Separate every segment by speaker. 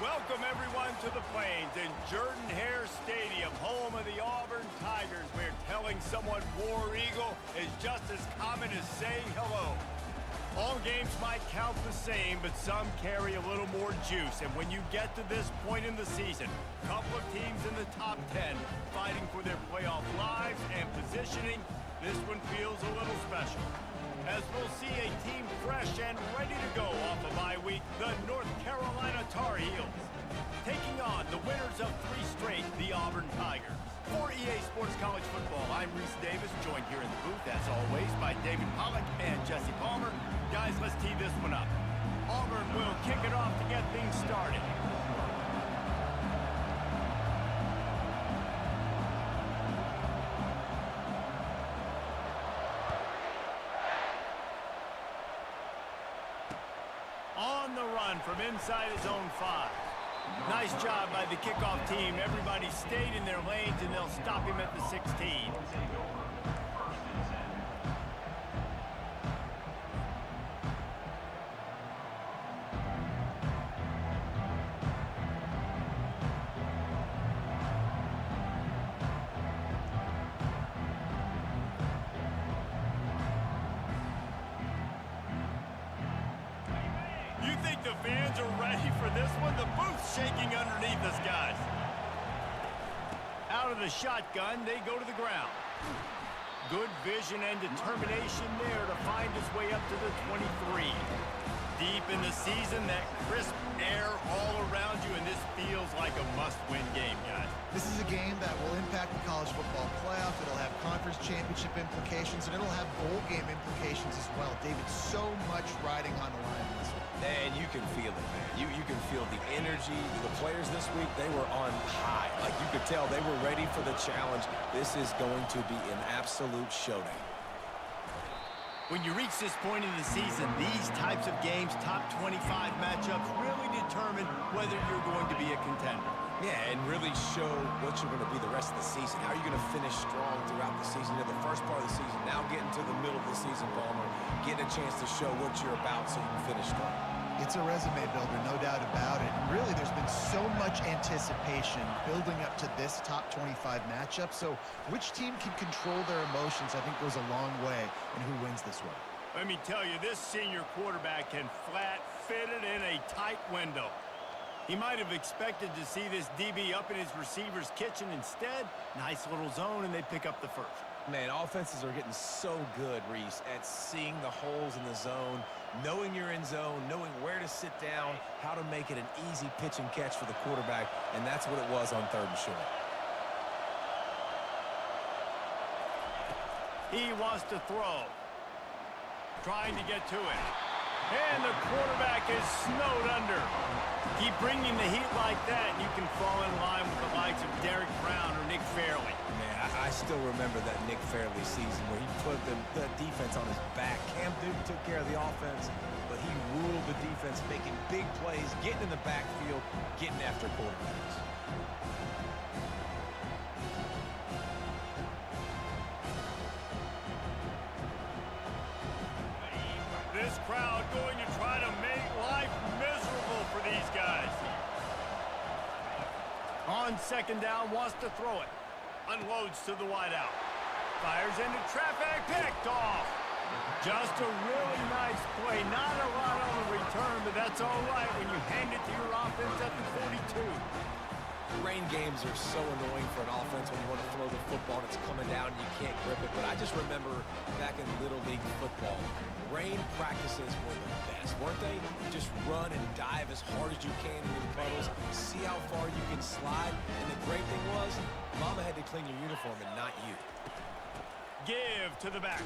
Speaker 1: Welcome, everyone, to the Plains in Jordan-Hare Stadium, home of the Auburn Tigers, where telling someone War Eagle is just as common as saying hello. All games might count the same, but some carry a little more juice. And when you get to this point in the season, a couple of teams in the top 10 fighting for their playoff lives and positioning, this one feels a little special. As we'll see a team fresh and ready to go off a bye week, the North Carolina Tar Heels, taking on the winners of 3 straight, the Auburn Tigers. For EA Sports College Football, I'm Reese Davis, joined here in the booth, as always, by David Pollack and Jesse Palmer. Guys, let's tee this one up. Auburn will kick it off to get things started. On the run from inside his own 5. Nice job by the kickoff team. Everybody stayed in their lanes, and they'll stop him at the 16. You think the fans are ready for this one? The booth's shaking underneath us, guys. Out of the shotgun, they go to the ground. Good vision and determination there to find his way up to the 23. Deep in the season, that crisp air all around you, and this feels like a must-win game, guys.
Speaker 2: This is a game that will impact the college football playoff. It'll have conference championship implications, and it'll have bowl game implications as well. David, so much riding on the line in this one.
Speaker 3: And you can feel it, man. You can feel the energy. The players this week, they were on high. Like, you could tell they were ready for the challenge. This is going to be an absolute showdown.
Speaker 1: When you reach this point in the season, these types of games, top 25 matchups, really determine whether you're going to be a contender.
Speaker 3: Yeah, and really show what you're going to be the rest of the season. How are you going to finish strong throughout the season? In the first part of the season, now getting to the middle of the season, Palmer, getting a chance to show what you're about so you can finish strong.
Speaker 2: It's a resume builder, no doubt about it. And really, there's been so much anticipation building up to this top 25 matchup. So which team can control their emotions, I think, goes a long way in who wins this one.
Speaker 1: Let me tell you, this senior quarterback can flat fit it in a tight window. He might have expected to see this DB up in his receiver's kitchen. Instead, nice little zone, and they pick up the first.
Speaker 3: Man, offenses are getting so good, Reese, at seeing the holes in the zone, knowing you're in zone, knowing where to sit down, how to make it an easy pitch and catch for the quarterback, and that's what it was on 3rd and short.
Speaker 1: He wants to throw. Trying to get to it. And the quarterback is snowed under. Keep bringing the heat like that, and you can fall in line with the likes of Derek Brown or Nick Fairley.
Speaker 3: Man, I still remember that Nick Fairley season where he put the defense on his back. Cam Newton took care of the offense, but he ruled the defense, making big plays, getting in the backfield, getting after quarterbacks.
Speaker 1: This crowd going to try to make life miserable for these guys. On 2nd down, wants to throw it. Unloads to the wideout. Fires into traffic, picked off. Just a really nice play. Not a lot on the return, but that's all right when you hand it to your offense at the 42.
Speaker 3: Rain games are so annoying for an offense when you want to throw the football and it's coming down and you can't grip it. But I just remember back in Little League football, rain practices were the best, weren't they? You just run and dive as hard as you can into the puddles, see how far you can slide. And the great thing was, Mama had to clean your uniform and not you.
Speaker 1: Give to the back.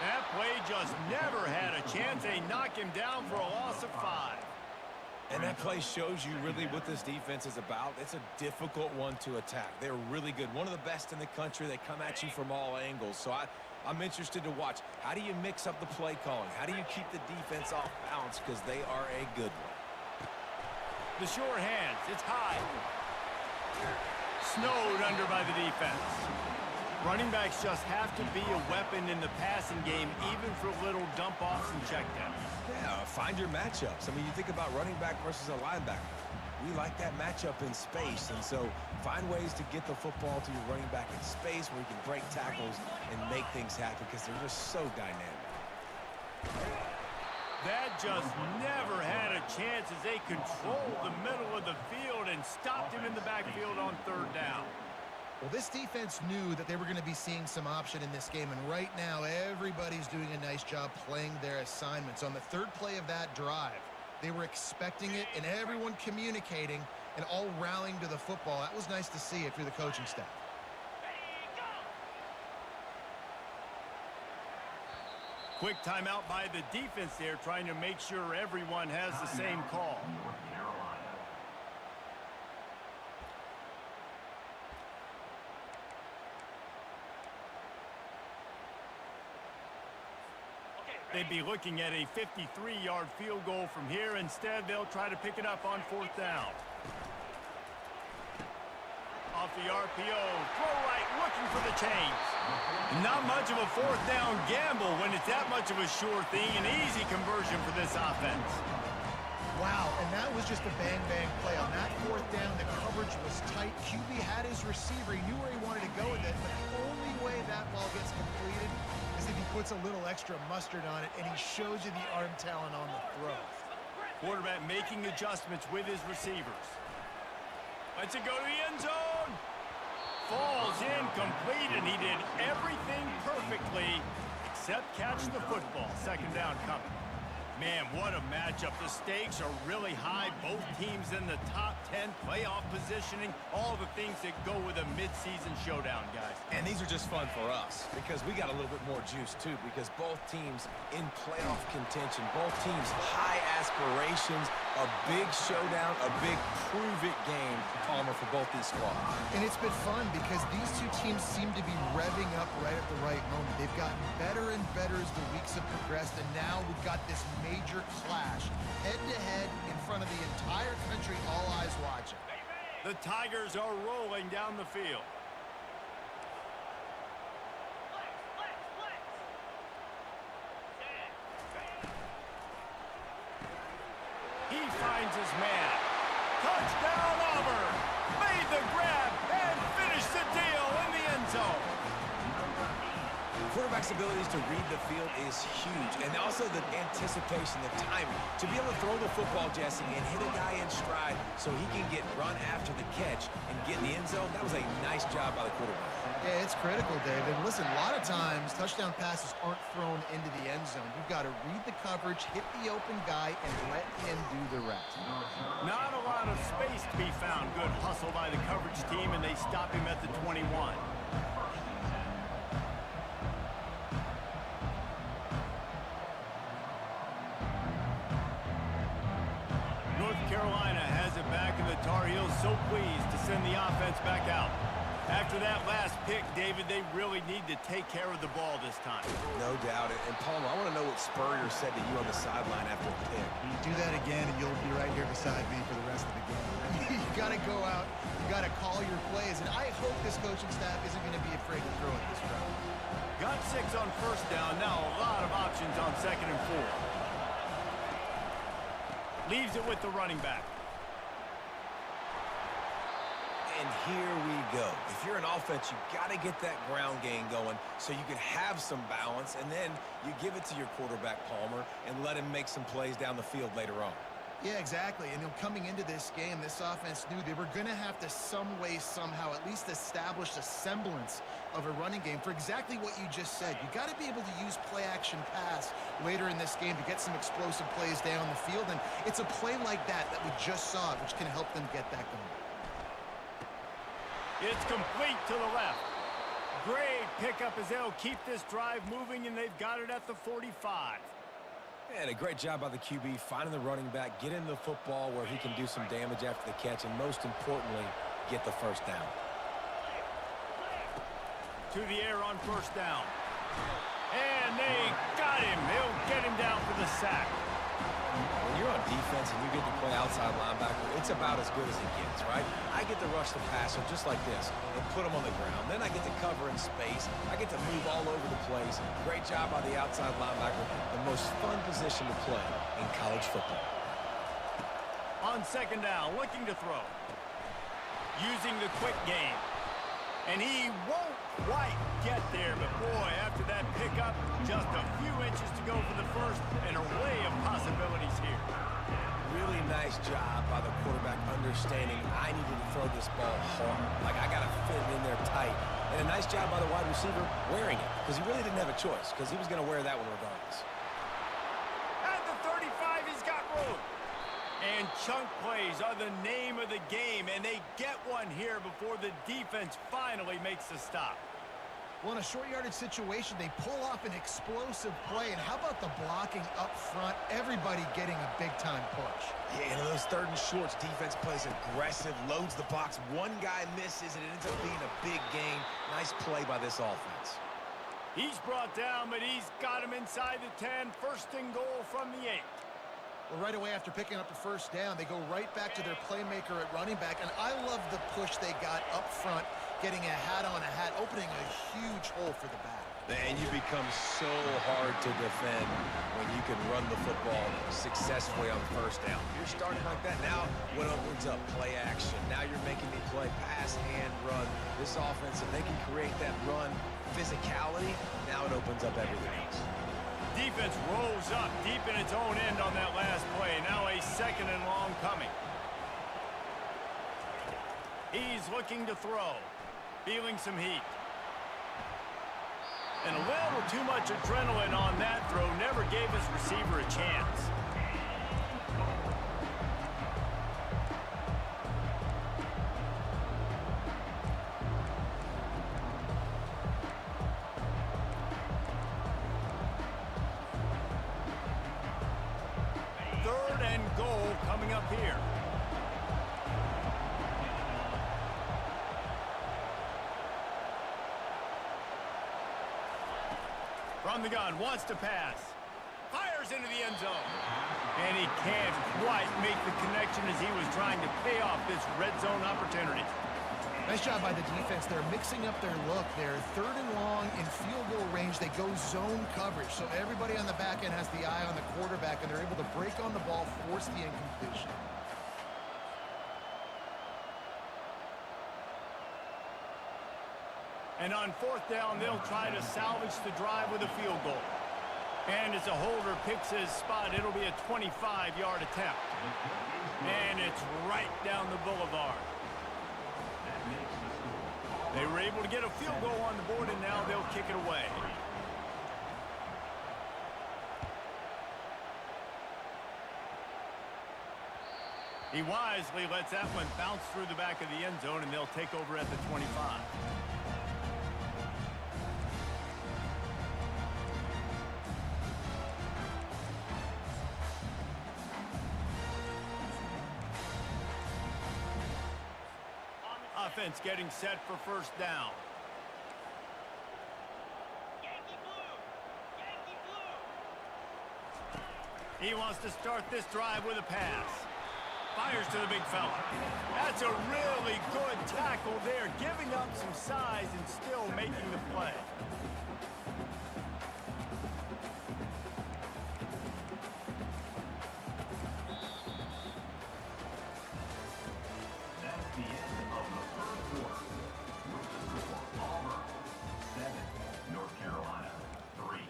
Speaker 1: That play just never had a chance. They knock him down for a loss of 5.
Speaker 3: And that play shows you really what this defense is about. It's a difficult one to attack. They're really good. One of the best in the country. They come at you from all angles. So I'm interested to watch. How do you mix up the play calling? How do you keep the defense off balance? Because they are a good one.
Speaker 1: The sure hands. It's high. Snowed under by the defense. Running backs just have to be a weapon in the passing game, even for little dump-offs and checkdowns.
Speaker 3: Yeah, find your matchups. I mean, you think about running back versus a linebacker. we like that matchup in space. And so find ways to get the football to your running back in space where you can break tackles and make things happen because they're just so dynamic.
Speaker 1: That just never had a chance as they controlled the middle of the field and stopped him in the backfield on third down.
Speaker 2: Well, this defense knew that they were going to be seeing some option in this game, and right now everybody's doing a nice job playing their assignments. On the third play of that drive, they were expecting it, and everyone communicating and all rallying to the football. That was nice to see it through the coaching staff.
Speaker 1: Quick timeout by the defense there, trying to make sure everyone has the same call. They'd be looking at a 53-yard field goal from here. Instead, they'll try to pick it up on fourth down. Off the RPO, throw right, looking for the change. Not much of a fourth down gamble when it's that much of a sure thing. An easy conversion for this offense.
Speaker 2: Wow, and that was just a bang-bang play. On that fourth down, the coverage was tight. QB had his receiver. He knew where he wanted to go with it, but the only way that ball gets completed is if he puts a little extra mustard on it, and he shows you the arm talent on the throw.
Speaker 1: Quarterback making adjustments with his receivers. Lets it go to the end zone. Falls incomplete, and he did everything perfectly except catch the football. Second down coming. Man, what a matchup. The stakes are really high. Both teams in the top 10, playoff positioning, all the things that go with a midseason showdown, guys.
Speaker 3: And these are just fun for us because we got a little bit more juice, too, because both teams in playoff contention, both teams high aspirations, a big showdown, a big prove-it game, Palmer, for both these squads.
Speaker 2: And it's been fun because these two teams seem to be revving up right at the right moment. They've gotten better and better as the weeks have progressed, and now we've got this major clash, head-to-head in front of the entire country, all eyes watching.
Speaker 1: The Tigers are rolling down the field. He finds his man. Touchdown, Auburn! Made the grab and finished the deal in the end zone.
Speaker 3: Quarterback's abilities to read the field is huge, and also the anticipation, the timing. To be able to throw the football, Jesse, and hit a guy in stride so he can get run after the catch and get in the end zone, that was a nice job by the quarterback.
Speaker 2: Yeah, it's critical, David. Listen, a lot of times touchdown passes aren't thrown into the end zone. You've got to read the coverage, hit the open guy, and let him do the rest.
Speaker 1: Not a lot of space to be found. Good hustle by the coverage team, and they stop him at the 21. North Carolina has it back, and the Tar Heels so pleased to send the offense back out. After that last pick, David, they really need to take care of the ball this time.
Speaker 3: No doubt. And Palmer, I want to know what Spurrier said to you on the sideline after the pick.
Speaker 2: Do that again, and you'll be right here beside me for the rest of the game. You got to go out. You got to call your plays, and I hope this coaching staff isn't going to be afraid to throw it this round.
Speaker 1: Got 6 on first down. Now a lot of options on 2nd and 4. Leaves it with the running back.
Speaker 3: And here we go. If you're an offense, you got to get that ground game going so you can have some balance, and then you give it to your quarterback, Palmer, and let him make some plays down the field later on.
Speaker 2: Yeah, exactly. And coming into this game, this offense knew they were going to have to some way, somehow, at least establish a semblance of a running game for exactly what you just said. You got to be able to use play-action pass later in this game to get some explosive plays down the field, and it's a play like that we just saw, which can help them get that going.
Speaker 1: It's complete to the left. Great pickup as they'll keep this drive moving, and they've got it at the 45.
Speaker 3: And a great job by the QB finding the running back, get him the football where he can do some damage after the catch, and most importantly, get the first down.
Speaker 1: To the air on first down. And they got him. They'll get him down for the sack.
Speaker 3: When you're on defense and you get to play outside linebacker, it's about as good as it gets, right? I get to rush the passer just like this and put him on the ground. Then I get to cover in space. I get to move all over the place. Great job by the outside linebacker. The most fun position to play in college football.
Speaker 1: On second down, looking to throw. Using the quick game. And he won't quite get there, but boy, after that pickup, just a few inches to go for the first, an array of possibilities here.
Speaker 3: Really nice job by the quarterback understanding I needed to throw this ball hard. Like, I got to fit it in there tight. And a nice job by the wide receiver wearing it, because he really didn't have a choice, because he was going to wear that one regardless.
Speaker 1: At the 35, he's got room. And chunk plays are the name of the game, and they get one here before the defense finally makes the stop.
Speaker 2: Well, in a short yardage situation, they pull off an explosive play. And how about the blocking up front? Everybody getting a big-time push.
Speaker 3: Yeah, and those third and shorts, defense plays aggressive, loads the box. One guy misses, and it ends up being a big gain. Nice play by this offense.
Speaker 1: He's brought down, but he's got him inside the 10. First and goal from the 8.
Speaker 2: Well, right away after picking up the first down, they go right back to their playmaker at running back. And I love the push they got up front, getting a hat on a hat, opening a huge hole for the back.
Speaker 3: And you become so hard to defend when you can run the football successfully on first down. You're starting like that. Now, what opens up? Play action. Now you're making me play pass, hand, run. This offense, if they can create that run physicality, now it opens up everything else.
Speaker 1: Defense rolls up deep in its own end on that last play. Now a second and long coming. He's looking to throw. Feeling some heat. And a little too much adrenaline on that throw. Never gave his receiver a chance. Third and goal coming up here. From the gun, wants to pass. Fires into the end zone. And he can't quite make the connection as he was trying to pay off this red zone opportunity.
Speaker 2: Nice job by the defense. They're mixing up their look. They're third and long in field goal range. They go zone coverage. So everybody on the back end has the eye on the quarterback, and they're able to break on the ball, force the incompletion.
Speaker 1: And on fourth down, they'll try to salvage the drive with a field goal. And as a holder picks his spot, it'll be a 25-yard attempt. And it's right down the boulevard. They were able to get a field goal on the board, and now they'll kick it away. He wisely lets that one bounce through the back of the end zone, and they'll take over at the 25. Offense getting set for first down. He wants to start this drive with a pass. Fires to the big fella. That's a really good tackle there, giving up some size and still making the play.
Speaker 4: That's the end of the first quarter. Your score, Auburn 7, North Carolina 3.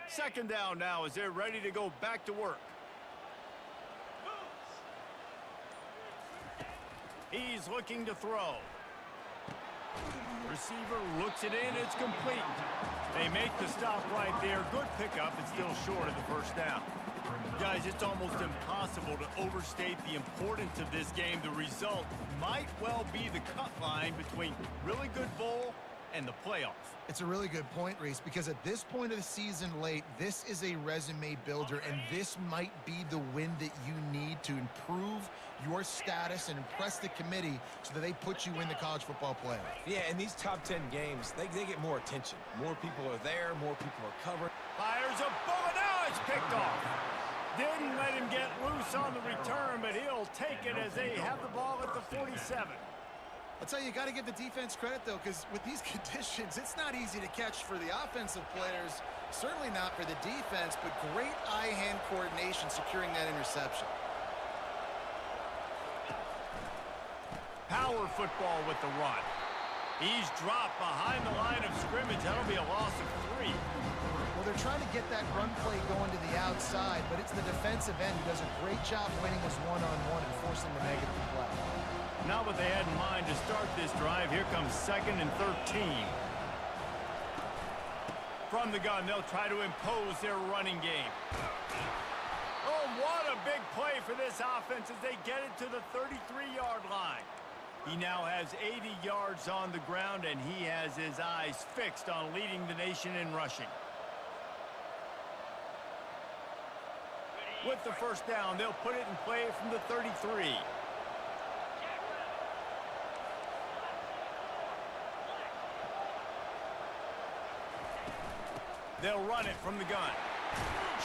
Speaker 1: Second down now as they're ready to go back to work. He's looking to throw. Receiver looks it in. It's complete. They make the stop right there. Good pickup. It's still short of the first down. Guys, it's almost impossible to overstate the importance of this game. The result might well be the cut line between really good bowl and the playoff.
Speaker 2: It's a really good point, Reese, because at this point of the season late, this is a resume builder, and this might be the win that you need to improve your status and impress the committee so that they put you in the college football playoff.
Speaker 3: Yeah, in these top 10 games, they get more attention. More people are there, more people are covering.
Speaker 1: Fires a bullet. Now it's picked off. Didn't let him get loose on the return, but he'll take it as they have the ball at the 47.
Speaker 2: I'll tell you, you got to give the defense credit, though, because with these conditions, it's not easy to catch for the offensive players, certainly not for the defense, but great eye-hand coordination securing that interception.
Speaker 1: Power football with the run. He's dropped behind the line of scrimmage. That'll be a loss of 3.
Speaker 2: Well, they're trying to get that run play going to the outside, but it's the defensive end who does a great job winning his one-on-one and forcing the negative play.
Speaker 1: Not what they had in mind to start this drive. Here comes 2nd and 13. From the gun, they'll try to impose their running game. Oh, what a big play for this offense as they get it to the 33-yard line. He now has 80 yards on the ground, and he has his eyes fixed on leading the nation in rushing. With the first down, they'll put it in play from the 33. They'll run it from the gun.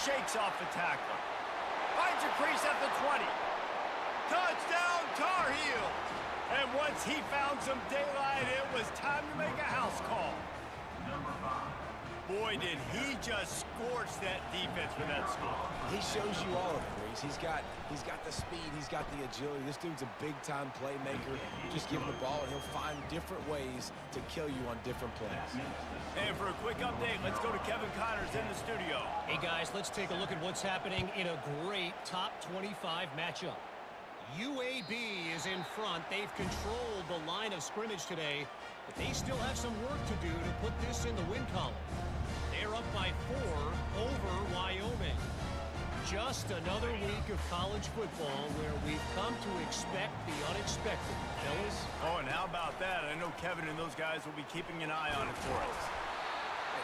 Speaker 1: Shakes off the tackler. Finds a crease at the 20. Touchdown, Tar Heels! And once he found some daylight, it was time to make a house call. Boy, did he just scorch that defense for that score.
Speaker 3: He shows you all of it, Reese. He's got the speed, he's got the agility. This dude's a big-time playmaker. Just give him the ball, and he'll find different ways to kill you on different plays.
Speaker 1: And for a quick update, let's go to Kevin Connors in the studio.
Speaker 5: Hey, guys, let's take a look at what's happening in a great top 25 matchup. UAB is in front. They've controlled the line of scrimmage today, but they still have some work to do to put this in the win column. They're up by 4 over Wyoming. Just another week of college football where we've come to expect the unexpected, fellas.
Speaker 1: Oh, and how about that? I know Kevin and those guys will be keeping an eye on it for us.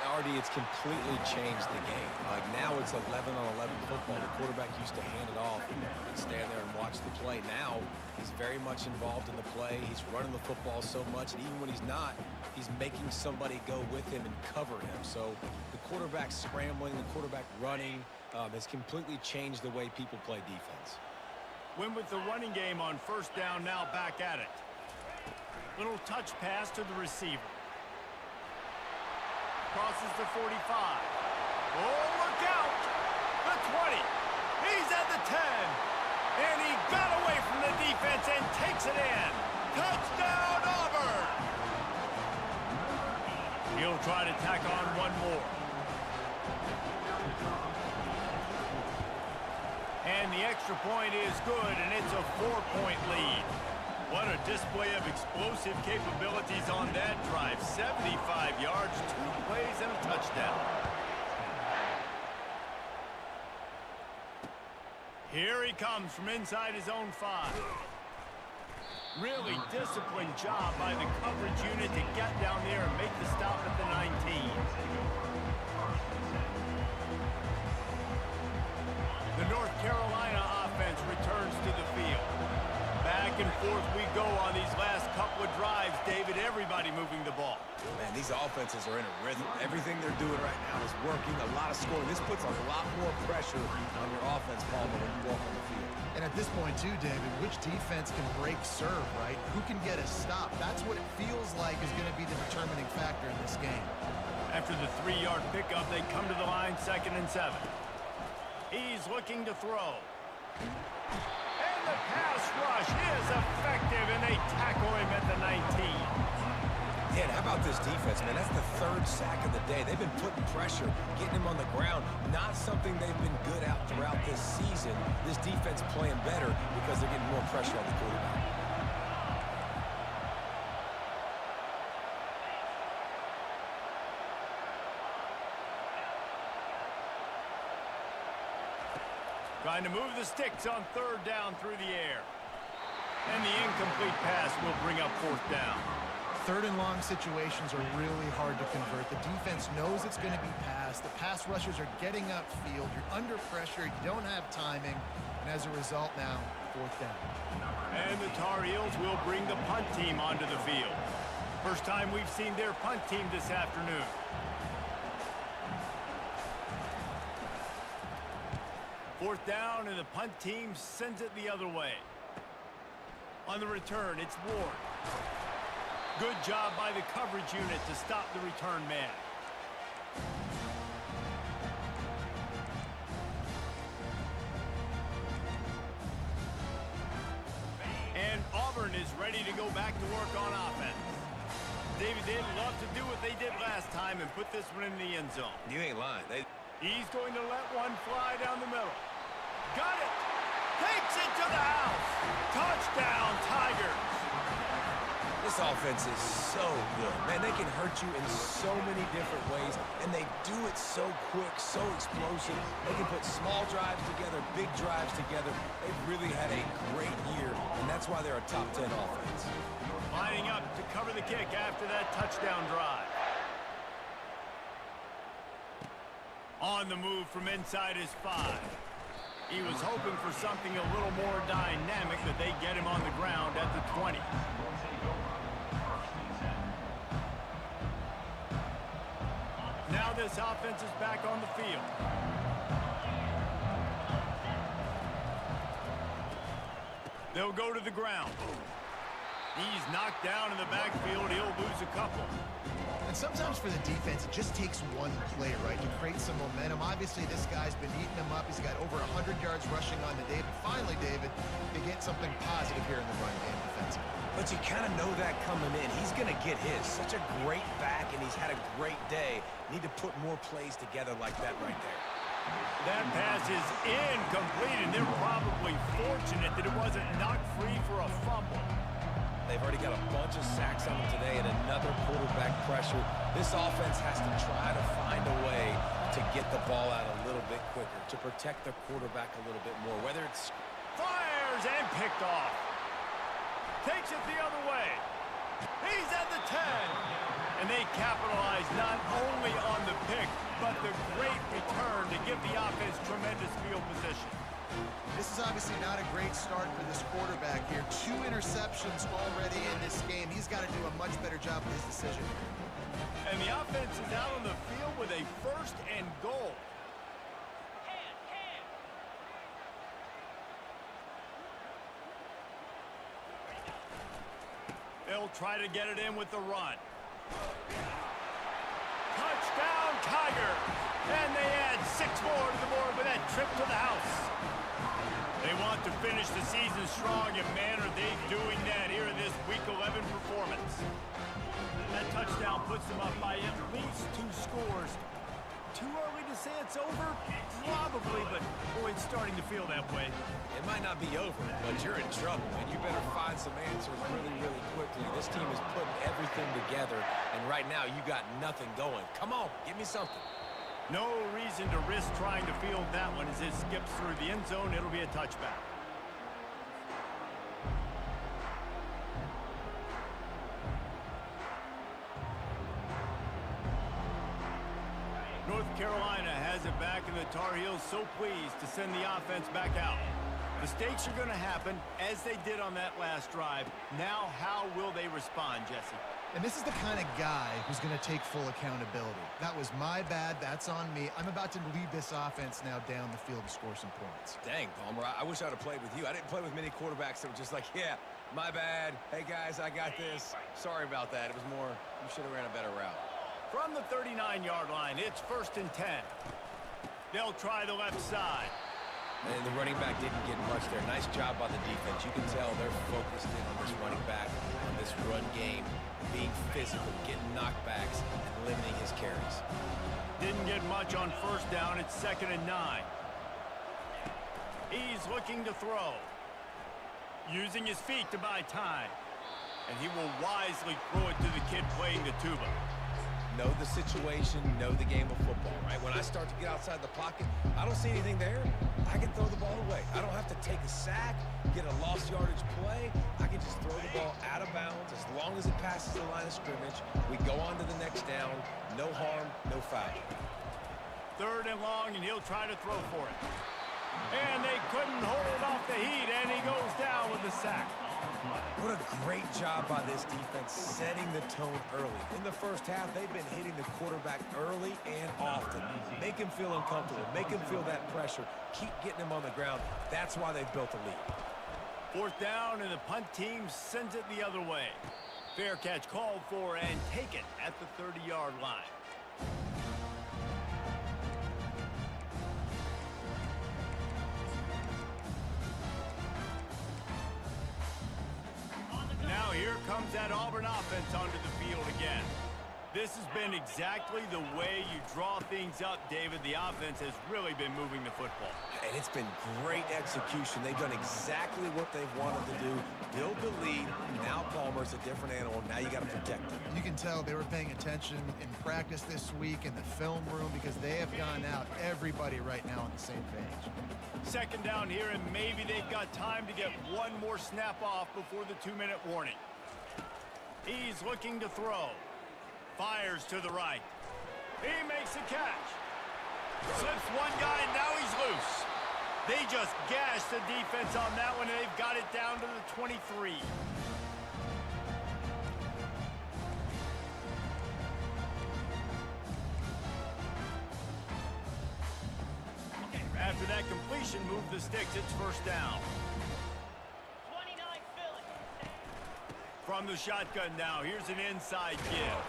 Speaker 3: Artie, it's completely changed the game. Like, now it's 11-on-11 football. The quarterback used to hand it off and stand there and watch the play. Now he's very much involved in the play. He's running the football so much, and even when he's not, he's making somebody go with him and cover him. So the quarterback scrambling, the quarterback running has completely changed the way people play defense.
Speaker 1: Win with the running game on first down, now back at it. Little touch pass to the receiver. Crosses the 45. Oh, look out! The 20. He's at the 10. And he got away from the defense and takes it in. Touchdown, Auburn! He'll try to tack on one more. And the extra point is good, and it's a 4-point lead. What a display of explosive capabilities on that drive. 75 yards, 2 plays, and a touchdown. Here he comes from inside his own 5. Really disciplined job by the coverage unit to get down there and make the stop at the 19. The North Carolina offense returns to the field. Back and forth we go on these last couple of drives, David. Everybody moving the ball.
Speaker 3: Man, these offenses are in a rhythm. Everything they're doing right now is working. A lot of scoring. This puts a lot more pressure on your offense, Palmer, when you walk on the field.
Speaker 2: And at this point, too, David, which defense can break serve, right? Who can get a stop? That's what it feels like is going to be the determining factor in this game.
Speaker 1: After the 3-yard pickup, they come to the line, 2nd and 7. He's looking to throw. And the pass rush is effective, and they tackle him at the 19.
Speaker 3: Man, how about this defense, man? That's the 3rd sack of the day. They've been putting pressure, getting him on the ground. Not something they've been good at throughout this season. This defense playing better because they're getting more pressure on the quarterback.
Speaker 1: Trying to move the sticks on 3rd down through the air. And the incomplete pass will bring up 4th down.
Speaker 2: 3rd and long situations are really hard to convert. The defense knows it's going to be passed. The pass rushers are getting upfield. You're under pressure. You don't have timing. And as a result now, 4th down.
Speaker 1: And the Tar Heels will bring the punt team onto the field. First time we've seen their punt team this afternoon. Fourth down, and the punt team sends it the other way. On the return, it's Ward. Good job by the coverage unit to stop the return man. And Auburn is ready to go back to work on offense. David, they'd love to do what they did last time and put this one in the end zone.
Speaker 3: You ain't lying.
Speaker 1: He's going to let one fly down the middle. Got it! Takes it to the house! Touchdown, Tigers!
Speaker 3: This offense is so good. Man, they can hurt you in so many different ways, and they do it so quick, so explosive. They can put small drives together, big drives together. They've really had a great year, and that's why they're a top 10 offense.
Speaker 1: Lining up to cover the kick after that touchdown drive. On the move from inside his 5. He was hoping for something a little more dynamic, but they get him on the ground at the 20. Now this offense is back on the field. They'll go to the ground. He's knocked down in the backfield. He'll lose a couple.
Speaker 2: And sometimes for the defense, it just takes one play, right, to create some momentum. Obviously, this guy's been eating them up. He's got over 100 yards rushing on the day. But finally, David, they get something positive here in the run game defensively.
Speaker 3: But you kind of know that coming in. He's going to get his. Such a great back, and he's had a great day. Need to put more plays together like that right there.
Speaker 1: That pass is incomplete, and they're probably fortunate that it wasn't knocked free for a fumble.
Speaker 3: They've already got a bunch of sacks on them today and another quarterback pressure. This offense has to try to find a way to get the ball out a little bit quicker, to protect the quarterback a little bit more, whether it's...
Speaker 1: Fires and picked off. Takes it the other way. He's at the 10. And they capitalize not only on the pick, but the great return to give the offense tremendous field position.
Speaker 2: This is obviously not a great start for this quarterback here. 2 interceptions already in this game. He's got to do a much better job with his decision.
Speaker 1: And the offense is out on the field with a 1st and goal. They'll try to get it in with the run. Touchdown, Tiger! And they add 6 more to the board with that trip to the house. They want to finish the season strong, and man, are they doing that here in this Week 11 performance. That touchdown puts them up by at least 2 scores. Too early to say it's over? Probably, but boy, it's starting to feel that way.
Speaker 3: It might not be over, but you're in trouble, and you better find some answers really, really quickly. This team is putting everything together, and right now you got nothing going. Come on, give me something.
Speaker 1: No reason to risk trying to field that one as it skips through the end zone. It'll be a touchback. North Carolina has it back, and the Tar Heels so pleased to send the offense back out. Mistakes are going to happen, as they did on that last drive. Now, how will they respond, Jesse?
Speaker 2: And this is the kind of guy who's going to take full accountability. That was my bad. That's on me. I'm about to lead this offense now down the field and score some points.
Speaker 3: Dang, Palmer, I wish I would have played with you. I didn't play with many quarterbacks that were just like, yeah, my bad. Hey, guys, I got this. Sorry about that. It was more, you should have ran a better route.
Speaker 1: From the 39-yard line, it's 1st and 10. They'll try the left side.
Speaker 3: And the running back didn't get much there. Nice job by the defense. You can tell they're focused in on this running back, on this run game, being physical, getting knockbacks, and limiting his carries.
Speaker 1: Didn't get much on 1st down. It's 2nd and 9. He's looking to throw. Using his feet to buy time. And he will wisely throw it to the kid playing the tuba.
Speaker 3: Know the situation, know the game of football, right? When I start to get outside the pocket, I don't see anything there. I can throw the ball away. I don't have to take a sack, get a lost yardage play. I can just throw the ball out of bounds as long as it passes the line of scrimmage. We go on to the next down. No harm, no foul.
Speaker 1: 3rd and long, and he'll try to throw for it. And they couldn't hold off the heat, and he goes down with the sack.
Speaker 3: What a great job by this defense setting the tone early. In the first half, they've been hitting the quarterback early and often. Make him feel uncomfortable. Make him feel that pressure. Keep getting him on the ground. That's why they've built a lead.
Speaker 1: 4th down, and the punt team sends it the other way. Fair catch called for and taken at the 30-yard line. Now here comes that Auburn offense onto the field again. This has been exactly the way you draw things up, David. The offense has really been moving the football.
Speaker 3: And it's been great execution. They've done exactly what they've wanted to do. Build the lead. Now Palmer's a different animal. Now you got to protect him.
Speaker 2: You can tell they were paying attention in practice this week in the film room because they have gone out, everybody right now on the same page.
Speaker 1: 2nd down here, and maybe they've got time to get one more snap off before the 2-minute warning. He's looking to throw. Fires to the right. He makes a catch. Slips one guy, and now he's loose. They just gashed the defense on that one, and they've got it down to the 23. After that completion, move the sticks. It's 1st down.
Speaker 6: 29 Philly.
Speaker 1: From the shotgun now, here's an inside give.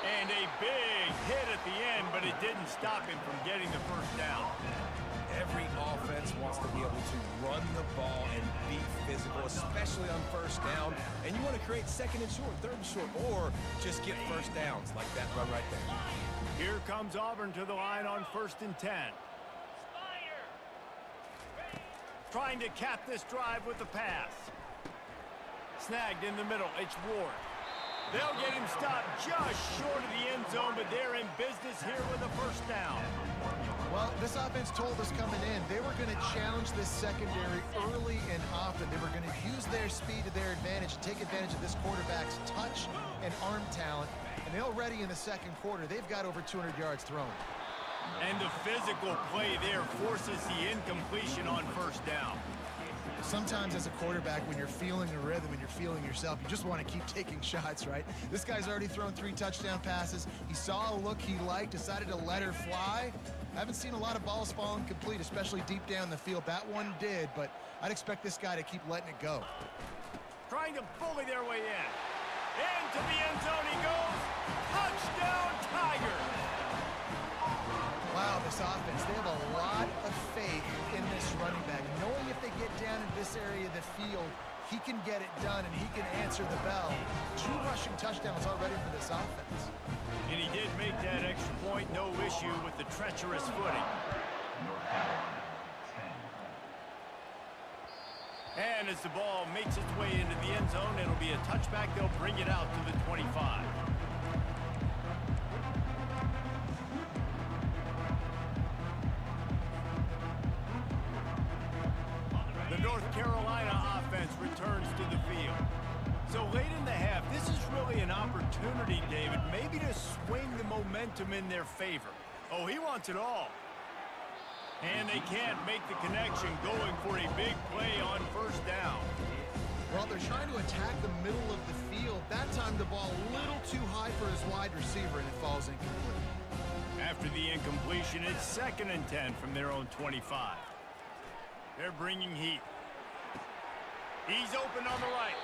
Speaker 1: And a big hit at the end, but it didn't stop him from getting the 1st down.
Speaker 3: Every offense wants to be able to run the ball and be physical, especially on 1st down. And you want to create 2nd and short, 3rd and short, or just get 1st downs like that run right there.
Speaker 1: Here comes Auburn to the line on 1st and 10. Trying to cap this drive with the pass. Snagged in the middle. It's Ward. They'll get him stopped just short of the end zone, but they're in business here with a 1st down.
Speaker 2: Well, this offense told us coming in they were going to challenge this secondary early and often. They were going to use their speed to their advantage and take advantage of this quarterback's touch and arm talent. And already in the 2nd quarter, they've got over 200 yards thrown.
Speaker 1: And the physical play there forces the incompletion on 1st down.
Speaker 2: Sometimes as a quarterback, when you're feeling a rhythm and you're feeling yourself, you just want to keep taking shots, right? This guy's already thrown 3 touchdown passes. He saw a look he liked, decided to let her fly. I haven't seen a lot of balls fall incomplete, especially deep down the field. That one did, but I'd expect this guy to keep letting it go.
Speaker 1: Trying to bully their way in. Into the end zone he goes. Touchdown, Tigers!
Speaker 2: Wow, this offense, they have a lot of faith in this running back. Knowing if they get down in this area of the field, he can get it done and he can answer the bell. 2 rushing touchdowns already for this offense.
Speaker 1: And he did make that extra point, no issue with the treacherous footing. And as the ball makes its way into the end zone, it'll be a touchback. They'll bring it out to the 25. The North Carolina offense returns to the field. So late in the half, this is really an opportunity, David, maybe to swing the momentum in their favor. Oh, he wants it all. And they can't make the connection, going for a big play on 1st down.
Speaker 2: Well, they're trying to attack the middle of the field. That time the ball a little too high for his wide receiver, and it falls incomplete.
Speaker 1: After the incompletion, it's 2nd and 10 from their own 25. They're bringing heat. He's open on the right.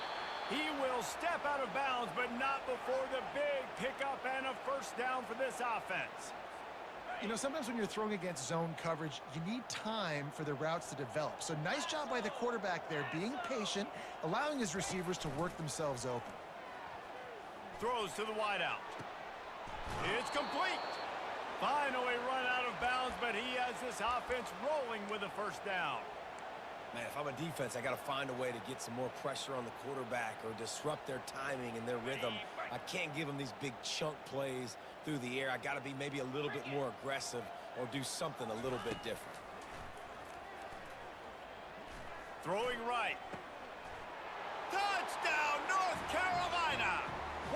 Speaker 1: He will step out of bounds, but not before the big pickup and a 1st down for this offense.
Speaker 2: You know, sometimes when you're throwing against zone coverage, you need time for the routes to develop. So nice job by the quarterback there, being patient, allowing his receivers to work themselves open.
Speaker 1: Throws to the wideout. It's complete. Finally run out of bounds, but he has this offense rolling with a 1st down.
Speaker 3: Man, if I'm a defense, I got to find a way to get some more pressure on the quarterback or disrupt their timing and their rhythm. I can't give them these big chunk plays through the air. I got to be maybe a little bit more aggressive or do something a little bit different.
Speaker 1: Throwing right. Touchdown, North Carolina!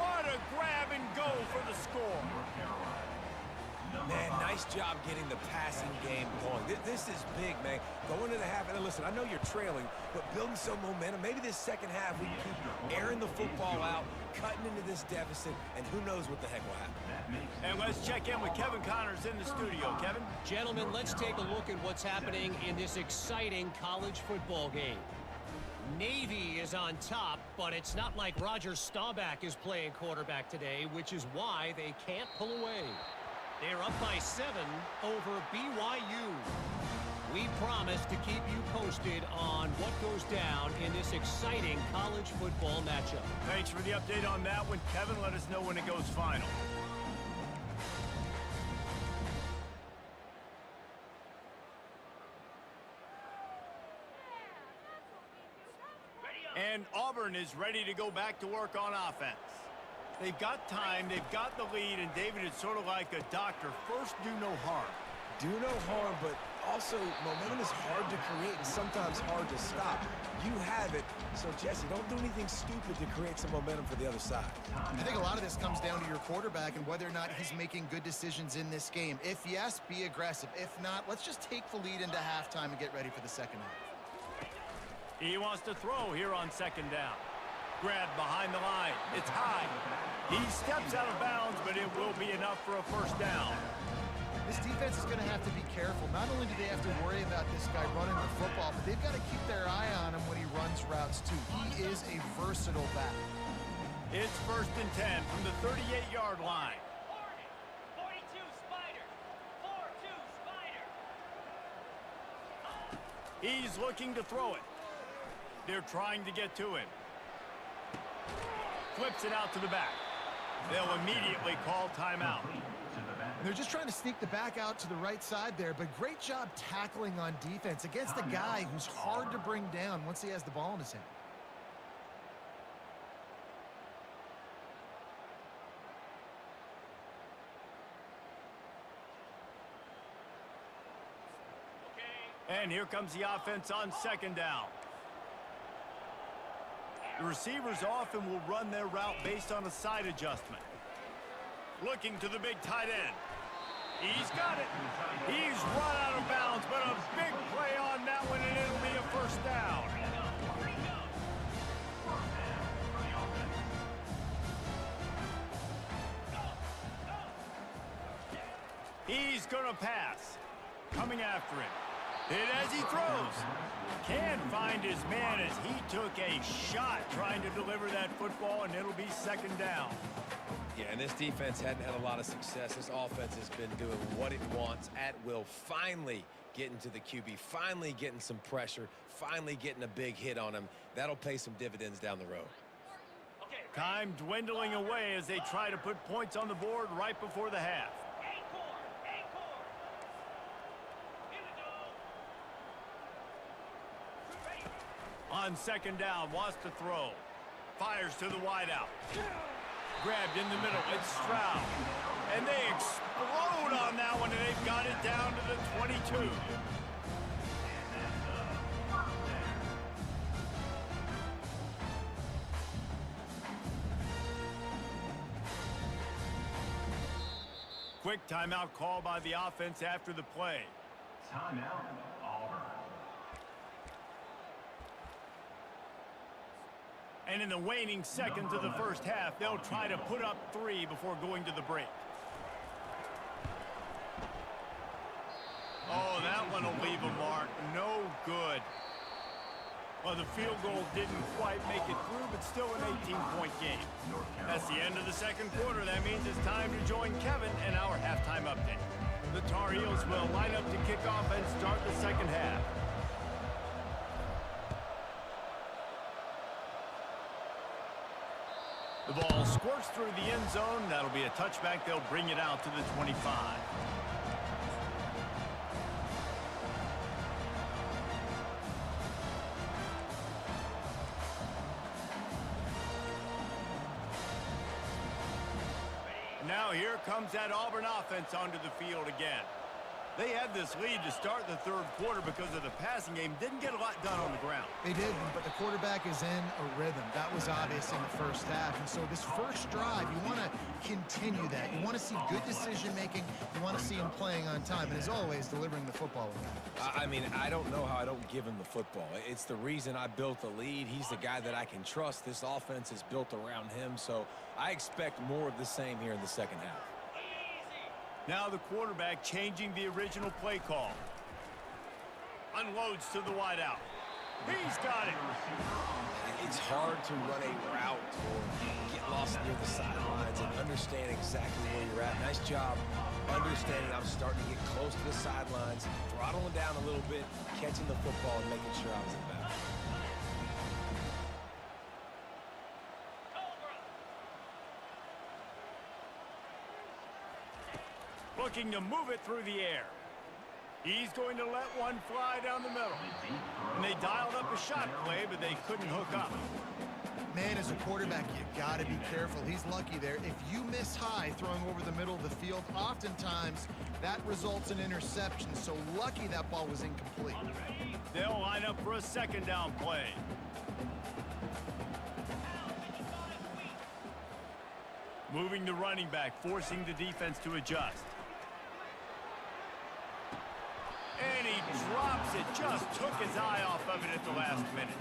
Speaker 1: What a grab and go for the score.
Speaker 3: Man, nice job getting the passing game going. This is big, man. Going into the half, and listen, I know you're trailing, but building some momentum. Maybe this second half we can keep airing the football out, cutting into this deficit, and who knows what the heck will happen.
Speaker 1: And let's check in with Kevin Connors in the studio. Kevin?
Speaker 5: Gentlemen, let's take a look at what's happening in this exciting college football game. Navy is on top, but it's not like Roger Staubach is playing quarterback today, which is why they can't pull away. They're up by 7 over BYU. We promise to keep you posted on what goes down in this exciting college football matchup.
Speaker 1: Thanks for the update on that one, Kevin. Let us know when it goes final. And Auburn is ready to go back to work on offense. They've got time, they've got the lead, and David, it's sort of like a doctor. First, do no harm.
Speaker 3: Do no harm, but also momentum is hard to create and sometimes hard to stop. You have it, so Jesse, don't do anything stupid to create some momentum for the other side.
Speaker 2: I think a lot of this comes down to your quarterback and whether or not he's making good decisions in this game. If yes, be aggressive. If not, let's just take the lead into halftime and get ready for the second half.
Speaker 1: He wants to throw here on second down. Grab behind the line. It's high. He steps out of bounds, but it will be enough for a first down.
Speaker 2: This defense is going to have to be careful. Not only do they have to worry about this guy running the football, but they've got to keep their eye on him when he runs routes too. He is a versatile back.
Speaker 1: It's 1st and 10 from the 38-yard line.
Speaker 6: 42 Spider. 4-2 Spider.
Speaker 1: He's looking to throw it. They're trying to get to him. Flips it out to the back. They'll immediately call timeout.
Speaker 2: They're just trying to sneak the back out to the right side there, but great job tackling on defense against a guy who's hard to bring down once he has the ball in his hand.
Speaker 1: And here comes the offense on second down. The receivers often will run their route based on a side adjustment. Looking to the big tight end. He's got it. He's run out of bounds, but a big play on that one, and it'll be a first down. He's going to pass. Coming after him. Hit as he throws. Can't find his man as he took a shot trying to deliver that football, and it'll be second down.
Speaker 3: Yeah, and this defense hadn't had a lot of success. This offense has been doing what it wants at will. Finally getting to the QB, finally getting some pressure, finally getting a big hit on him. That'll pay some dividends down the road.
Speaker 1: Time dwindling away as they try to put points on the board right before the half. On second down, wants to throw. Fires to the wideout. Grabbed in the middle. It's Stroud. And they explode on that one, and they've got it down to the 22. Quick timeout call by the offense after the play.
Speaker 4: Timeout, Auburn.
Speaker 1: And in the waning seconds of the first half, they'll try to put up 3 before going to the break. Oh, that one will leave a mark. No good. Well, the field goal didn't quite make it through, but still an 18-point game. That's the end of the second quarter. That means it's time to join Kevin and our halftime update. The Tar Heels will line up to kick off and start the second half. The ball squirts through the end zone. That'll be a touchback. They'll bring it out to the 25. Now here comes that Auburn offense onto the field again. They had this lead to start the third quarter because of the passing game. Didn't get a lot done on the ground.
Speaker 2: They did, but the quarterback is in a rhythm. That was obvious in the first half. And so this first drive, you want to continue that. You want to see good decision-making. You want to see him playing on time. And as always, delivering the football.
Speaker 3: I mean, I don't know how I don't give him the football. It's the reason I built the lead. He's the guy that I can trust. This offense is built around him. So I expect more of the same here in the second half.
Speaker 1: Now the quarterback changing the original play call. Unloads to the wideout. He's got it.
Speaker 3: It's hard to run a route or get lost near the sidelines and understand exactly where you're at. Nice job understanding I'm starting to get close to the sidelines, throttling down a little bit, catching the football and making sure I was in bounds.
Speaker 1: Looking to move it through the air. He's going to let one fly down the middle. And they dialed up a shot play, but they couldn't hook up.
Speaker 2: Man, as a quarterback, you got to be careful. He's lucky there. If you miss high throwing over the middle of the field, oftentimes that results in interception. So lucky that ball was incomplete.
Speaker 1: They'll line up for a second down play. Moving the running back, forcing the defense to adjust. And he drops it, just took his eye off of it at the last minute.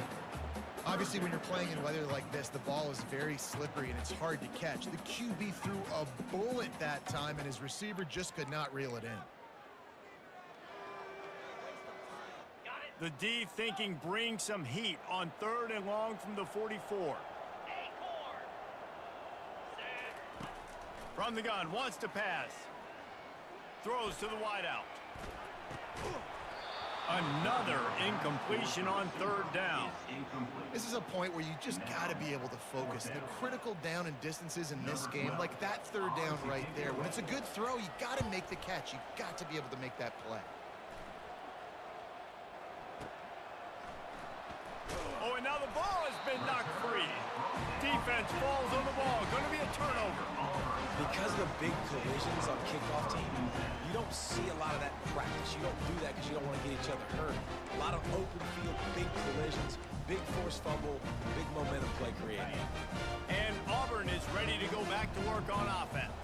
Speaker 2: Obviously, when you're playing in weather like this, the ball is very slippery and it's hard to catch. The QB threw a bullet that time, and his receiver just could not reel it in.
Speaker 1: The D thinking bring some heat on 3rd and long from the 44. From the gun, wants to pass. Throws to the wideout. Another incompletion on 3rd down.
Speaker 2: This is a point where you just got to be able to focus. The critical down and distances in this game, like that 3rd down right there. When it's a good throw, you got to make the catch. You got to be able to make that play.
Speaker 1: Oh, and now the ball has been knocked free. Defense falls on the ball. Going to be a turnover.
Speaker 3: Because of the big collisions on kickoff team, you don't see a lot of that in practice. You don't do that because you don't want to get each other hurt. A lot of open field, big collisions, big forced fumble, big momentum play created.
Speaker 1: And Auburn is ready to go back to work on offense.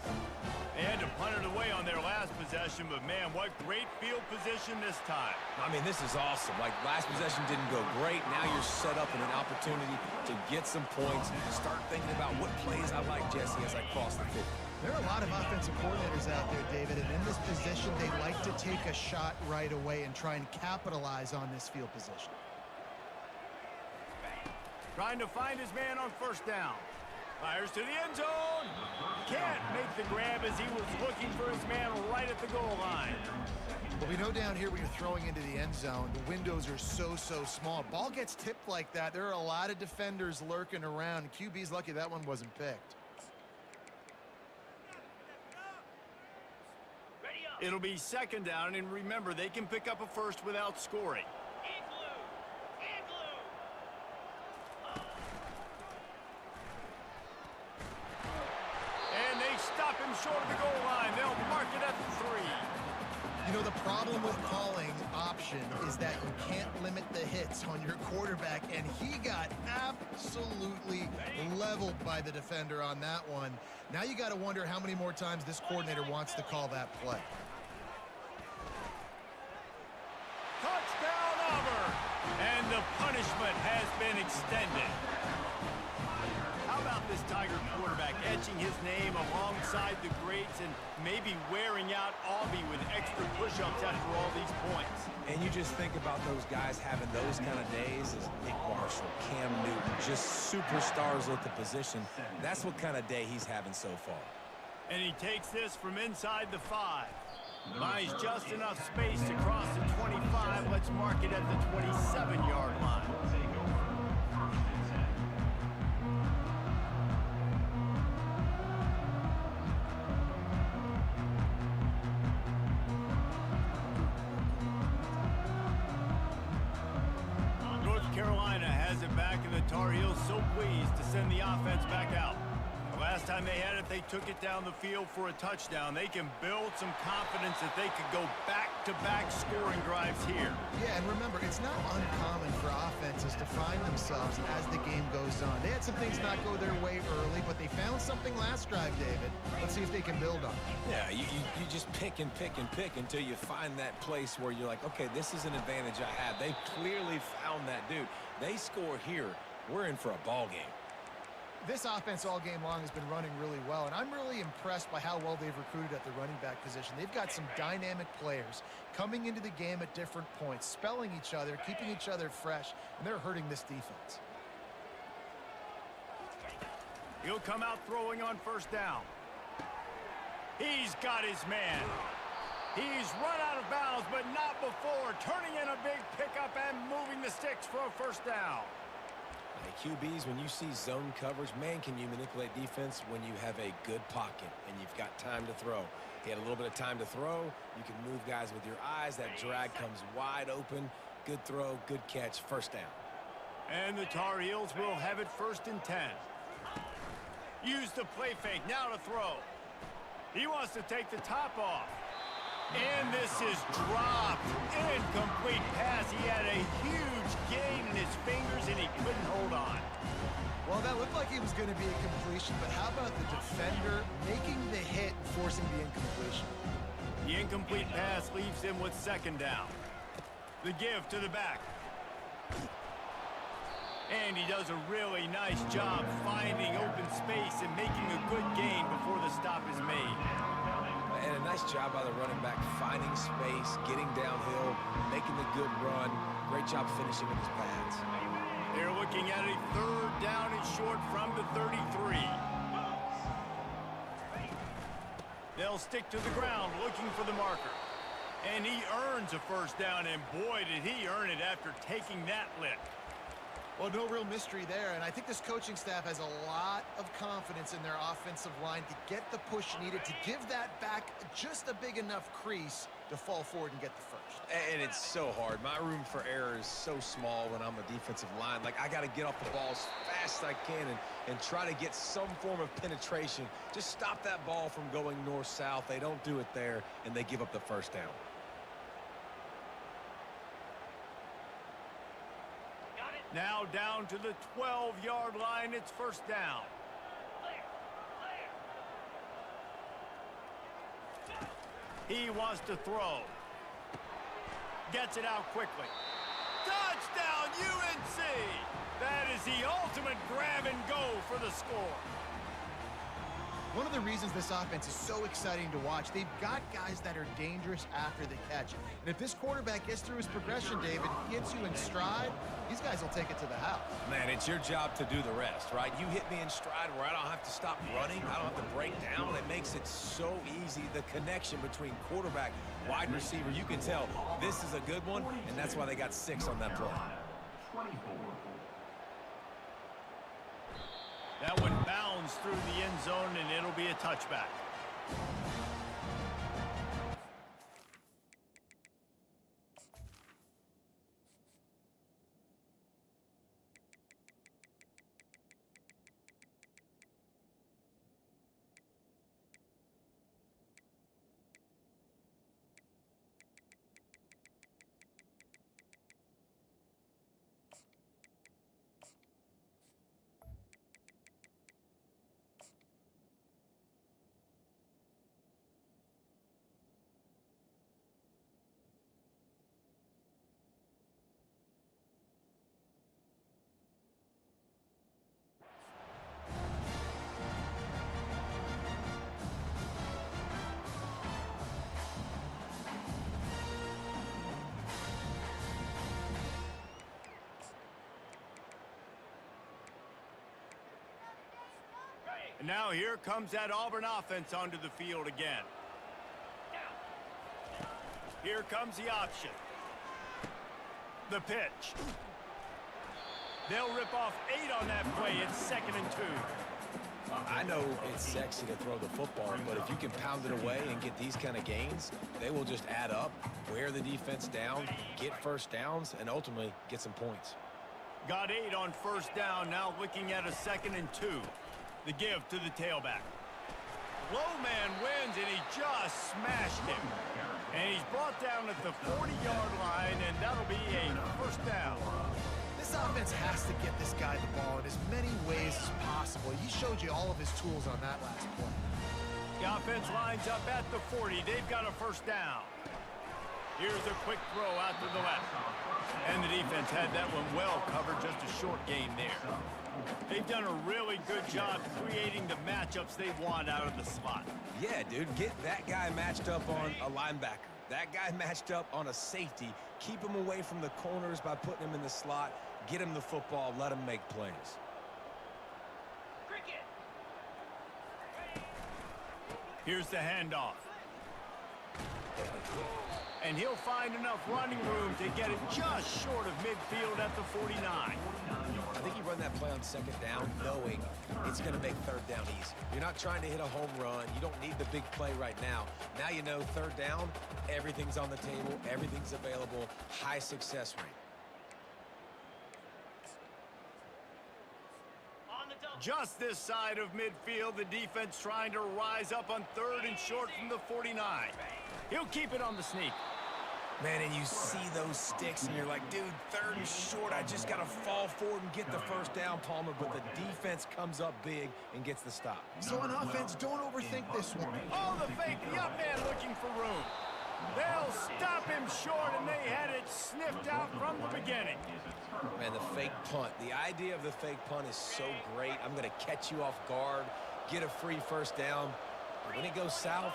Speaker 1: They had to punt it away on their last possession, but man, what great field position this time.
Speaker 3: I mean, this is awesome. Like, last possession didn't go great. Now you're set up in an opportunity to get some points and start thinking about what plays I like, Jesse, as I cross the field.
Speaker 2: There are a lot of offensive coordinators out there, David, and in this position, they like to take a shot right away and try and capitalize on this field position.
Speaker 1: Trying to find his man on 1st down. Fires to the end zone. Can't make the grab as he was looking for his man right at the goal line.
Speaker 2: Well, we know down here when you're throwing into the end zone, the windows are so small. Ball gets tipped like that. There are a lot of defenders lurking around. QB's lucky that one wasn't picked.
Speaker 1: It'll be 2nd down, and remember, they can pick up a first without scoring. And they stop him short of the goal line. They'll mark it at the 3.
Speaker 2: You know, the problem with calling option is that you can't limit the hits on your quarterback, and he got absolutely leveled by the defender on that one. Now you got to wonder how many more times this coordinator wants to call that play.
Speaker 1: Touchdown, Auburn! And the punishment has been extended. How about this Tiger quarterback etching his name alongside the greats and maybe wearing out Aubie with extra push-ups after all these points?
Speaker 3: And you just think about those guys having those kind of days as Nick Marshall, Cam Newton, just superstars at the position. That's what kind of day he's having so far.
Speaker 1: And he takes this from inside the 5. Buys just enough space to cross the 25. Let's mark it at the 27-yard line. North Carolina has it back, and the Tar Heels so pleased to send the offense back out. The last time they had it, they took it down the field for a touchdown. They can build some confidence that they could go back-to-back scoring drives here.
Speaker 2: Yeah, and remember, it's not uncommon for offenses to find themselves as the game goes on. They had some things not go their way early, but they found something last drive, David. Let's see if they can build on it.
Speaker 3: Yeah, you just pick and pick and pick until you find that place where you're like, okay, this is an advantage I have. They clearly found that, dude. They score here. We're in for a ball game.
Speaker 2: This offense all game long has been running really well, and I'm really impressed by how well they've recruited at the running back position. They've got some dynamic players coming into the game at different points, spelling each other, keeping each other fresh, and they're hurting this defense.
Speaker 1: He'll come out throwing on first down. He's got his man. He's run out of bounds, but not before. Turning in a big pickup and moving the sticks for a first down.
Speaker 3: Hey, QBs, when you see zone coverage, man, can you manipulate defense when you have a good pocket and you've got time to throw. He had a little bit of time to throw. You can move guys with your eyes. That drag comes wide open. Good throw, good catch, first down.
Speaker 1: And the Tar Heels will have it 1st and 10. Use the play fake, now to throw. He wants to take the top off. And this is dropped. Incomplete pass. He had a huge gain in his fingers, and he couldn't hold on.
Speaker 2: Well, that looked like it was going to be a completion, but how about the defender making the hit and forcing the incompletion?
Speaker 1: The incomplete pass leaves him with 2nd down. The give to the back. And he does a really nice job finding open space and making a good gain before the stop is made.
Speaker 3: And a nice job by the running back, finding space, getting downhill, making the good run. Great job finishing with his pads.
Speaker 1: They're looking at a 3rd down and short from the 33. They'll stick to the ground looking for the marker. And he earns a 1st down, and boy, did he earn it after taking that lick.
Speaker 2: Well, no real mystery there, and I think this coaching staff has a lot of confidence in their offensive line to get the push needed, to give that back just a big enough crease to fall forward and get the first.
Speaker 3: And it's so hard. My room for error is so small when I'm a defensive line. Like, I got to get off the ball as fast as I can and try to get some form of penetration. Just stop that ball from going north-south. They don't do it there, and they give up the 1st down.
Speaker 1: Now down to the 12-yard line. It's 1st down. He wants to throw. Gets it out quickly. Touchdown, UNC! That is the ultimate grab and go for the score.
Speaker 2: One of the reasons this offense is so exciting to watch, they've got guys that are dangerous after the catch. And if this quarterback gets through his progression, David, he hits you in stride, these guys will take it to the house.
Speaker 3: Man, it's your job to do the rest, right? You hit me in stride where I don't have to stop running. I don't have to break down. It makes it so easy. The connection between quarterback, wide receiver, you can tell this is a good one, and that's why they got 6 on that play.
Speaker 4: 24.
Speaker 1: That one bounds through the end zone, and it'll be a touchback. And now here comes that Auburn offense onto the field again. Here comes the option. The pitch. They'll rip off 8 on that play. It's 2nd and 2.
Speaker 3: I know it's sexy to throw the football, but if you can pound it away and get these kind of gains, they will just add up, wear the defense down, get 1st downs, and ultimately get some points.
Speaker 1: Got 8 on 1st down, now looking at a 2nd and 2. The give to the tailback. Low man wins, and he just smashed him. And he's brought down at the 40-yard line, and that'll be a first down.
Speaker 2: This offense has to get this guy the ball in as many ways as possible. He showed you all of his tools on that last play.
Speaker 1: The offense lines up at the 40. They've got a first down. Here's a quick throw out to the left. And the defense had that one well covered, just a short gain there. They've done a really good job creating the matchups they want out of the slot.
Speaker 3: Yeah, dude, get that guy matched up on a linebacker. That guy matched up on a safety. Keep him away from the corners by putting him in the slot. Get him the football. Let him make plays.
Speaker 6: Cricket.
Speaker 1: Here's the handoff. And he'll find enough running room to get it just short of midfield at the 49.
Speaker 3: I think you run that play on second down knowing it's going to make third down easy. You're not trying to hit a home run. You don't need the big play right now. Now you know third down, everything's on the table, everything's available, high success rate.
Speaker 6: On the double.
Speaker 1: Just this side of midfield, the defense trying to rise up on third and short from the 49. He'll keep it on the sneak.
Speaker 3: Man, and you see those sticks, and you're like, dude, third and short, I just got to fall forward and get the first down, Palmer, but the defense comes up big and gets the stop.
Speaker 2: So on offense, don't overthink this one.
Speaker 1: Oh, the fake, the up man looking for room. They'll stop him short, and they had it sniffed out from the beginning.
Speaker 3: Man, the fake punt. The idea of the fake punt is so great. I'm going to catch you off guard, get a free first down. But when it goes south,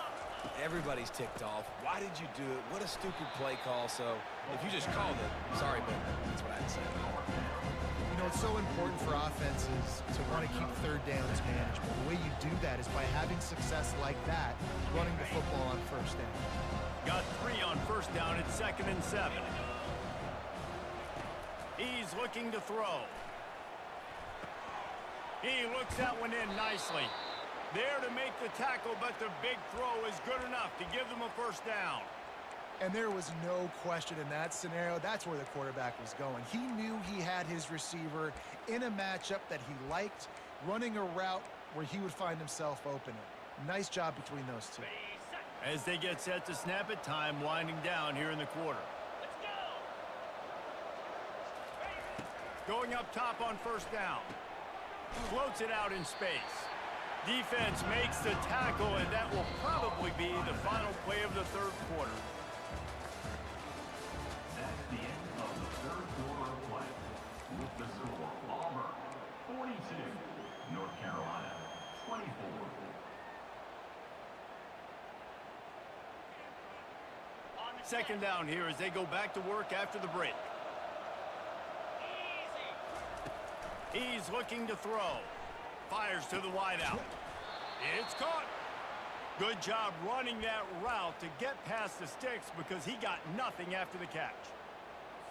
Speaker 3: everybody's ticked off. Why did you do it? What a stupid play call. So if you just called it, sorry, but that's what I had to say.
Speaker 2: You know, it's so important for offenses to want to keep third downs manageable. The way you do that is by having success like that, running the football on first down.
Speaker 1: Got 3 on first down at 2nd and 7. He's looking to throw. He looks that one in nicely. There to make the tackle, but the big throw is good enough to give them a first down.
Speaker 2: And there was no question in that scenario. That's where the quarterback was going. He knew he had his receiver in a matchup that he liked, running a route where he would find himself open. Nice job between those two.
Speaker 1: As they get set to snap it, time winding down here in the quarter.
Speaker 6: Let's go.
Speaker 1: Going up top on first down. Floats it out in space. Defense makes the tackle, and that will probably be the final play of the third quarter.
Speaker 4: That's the end of the third quarter of play. With the score, Auburn 42, North Carolina 24.
Speaker 1: Second down here as they go back to work after the break. He's looking to throw. Fires to the wideout. It's caught. Good job running that route to get past the sticks because he got nothing after the catch.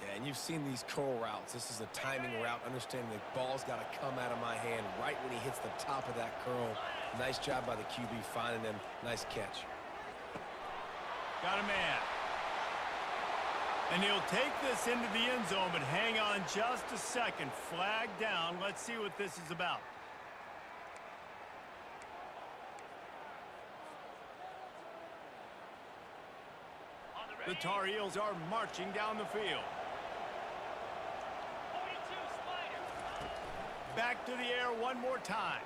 Speaker 3: Yeah, and you've seen these curl routes. This is a timing route. Understanding the ball's got to come out of my hand right when he hits the top of that curl. Nice job by the QB finding him. Nice catch.
Speaker 1: Got a man. And he'll take this into the end zone, but hang on just a second. Flag down. Let's see what this is about. The Tar Heels are marching down the field.
Speaker 6: 42 Spider.
Speaker 1: Back to the air one more time.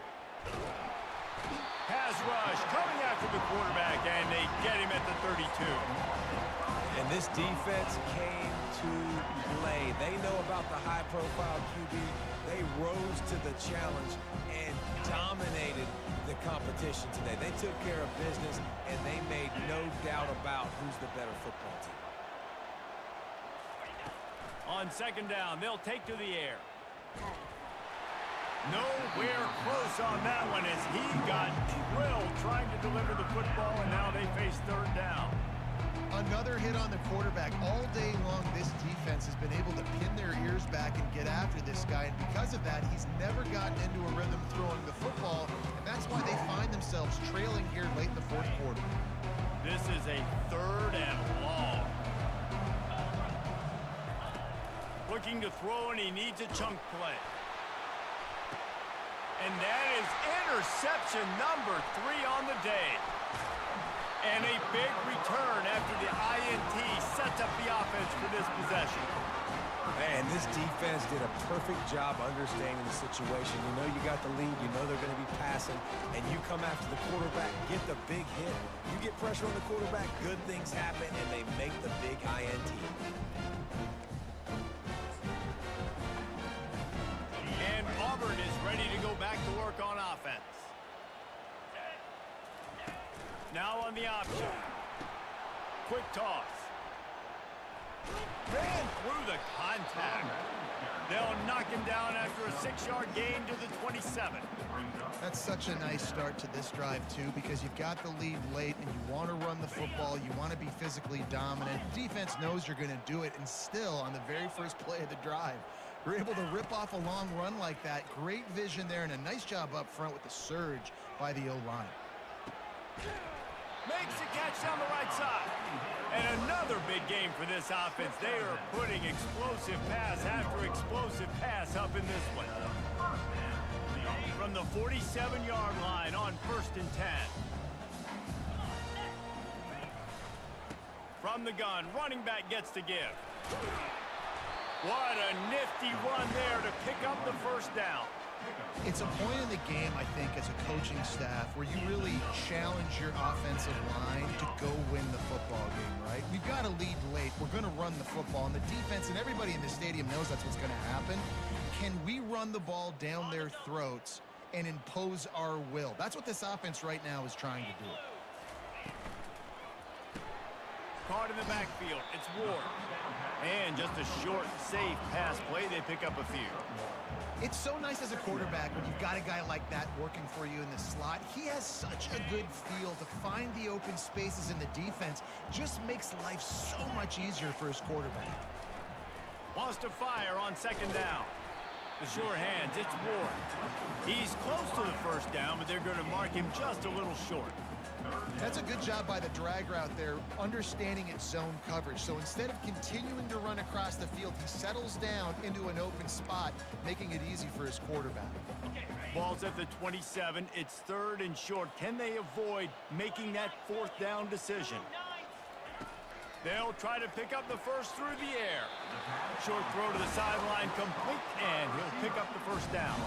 Speaker 1: Pass rush coming after the quarterback, and they get him at the 32.
Speaker 3: And this defense came to play. They know about the high-profile QB. They rose to the challenge and dominated the competition today. They took care of business, and they made no doubt about who's the better football team.
Speaker 1: On second down, they'll take to the air. Nowhere close on that one as he got drilled trying to deliver the football, and now they face third down.
Speaker 2: Another hit on the quarterback. All day long, this defense has been able to pin their ears back and get after this guy, and because of that, he's never gotten into a rhythm throwing the football, and that's why they find themselves trailing here late in the fourth quarter.
Speaker 1: This is a third and long. Looking to throw, and he needs a chunk play. And that is interception number 3 on the day. And a big return after the INT sets up the offense for this possession.
Speaker 3: Man, this defense did a perfect job understanding the situation. You know you got the lead, you know they're going to be passing, and you come after the quarterback, get the big hit. You get pressure on the quarterback, good things happen, and they make the big INT.
Speaker 1: And Auburn is ready to go back to work on offense. Now on the option. Quick toss. Ran through the contact. They'll knock him down after a 6-yard gain to the 27.
Speaker 2: That's such a nice start to this drive, too, because you've got the lead late and you want to run the football. You want to be physically dominant. The defense knows you're going to do it, and still, on the very first play of the drive, you're able to rip off a long run like that. Great vision there, and a nice job up front with the surge by the O-line.
Speaker 1: Makes the catch down the right side. And another big game for this offense. They are putting explosive pass after explosive pass up in this one. From the 47-yard line on 1st and 10. From the gun, running back gets to give. What a nifty run there to pick up the first down.
Speaker 2: It's a point in the game, I think, as a coaching staff where you really challenge your offensive line to go win the football game, right? We've got to lead late. We're going to run the football, and the defense and everybody in the stadium knows that's what's going to happen. Can we run the ball down their throats and impose our will? That's what this offense right now is trying to do.
Speaker 1: Caught in the backfield. It's Ward. And just a short, safe pass play. They pick up a few.
Speaker 2: It's so nice as a quarterback when you've got a guy like that working for you in the slot. He has such a good feel to find the open spaces in the defense. Just makes life so much easier for his quarterback.
Speaker 1: Wants to fire on 2nd down. The sure hands, it's Ward. He's close to the first down, but they're going to mark him just a little short.
Speaker 2: That's a good job by the drag route there, understanding its zone coverage. So instead of continuing to run across the field, he settles down into an open spot, making it easy for his quarterback.
Speaker 1: Ball's at the 27. It's 3rd and short. Can they avoid making that 4th down decision? They'll try to pick up the first through the air. Short throw to the sideline, complete, and he'll pick up the first down.